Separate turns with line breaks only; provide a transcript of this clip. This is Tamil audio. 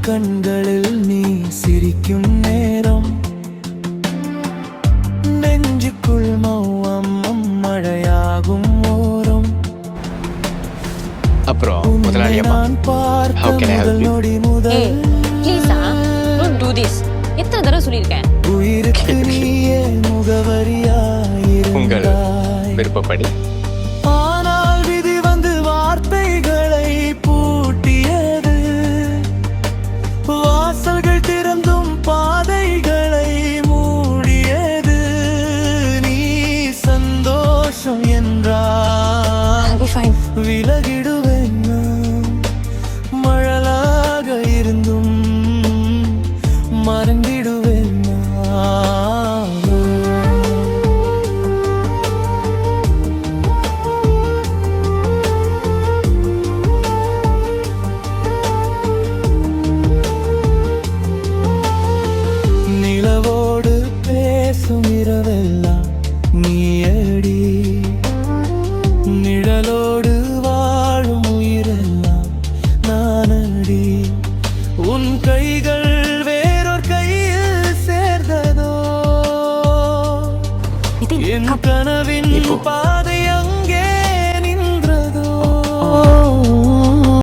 கண்களில் நீ சிரிக்கும் நேரம் நெஞ்சுக்குள் மௌனம் மழையாகும் ஓரம்.
அப்புறம் முதலாளி அம்மா, how can I help you?
Hey, please don't do this. எத்தனை தடவை சொல்லியிருக்கேன்.
உயிருக்கு நீயே
உங்கள்
முகவரியாயிருந்தாய்.
விருப்பப்படி.
ஆனால் விதி வந்து வார்த்தைகளை பூட்டியது. வாசல்கள் திறந்தும் பாதைகளை மூடியது. நீ சந்தோஷம் என்றால்
I'll be fine.
விலகிடுவேன் நான். மழலாக இருந்தும் மறந்திடுவேன் நான். நிலவோடு பேசும் இரவெல்லாம் நீயடி. நிழலோடு வாழும் உயிரெல்லாம் நானடி. உன் கைகள் வேறொரு கையில் சேர்ந்ததோ.
நிதின்,
என்
come.
கனவின்
இப்போ.
பாதை அங்கே நின்றதோ.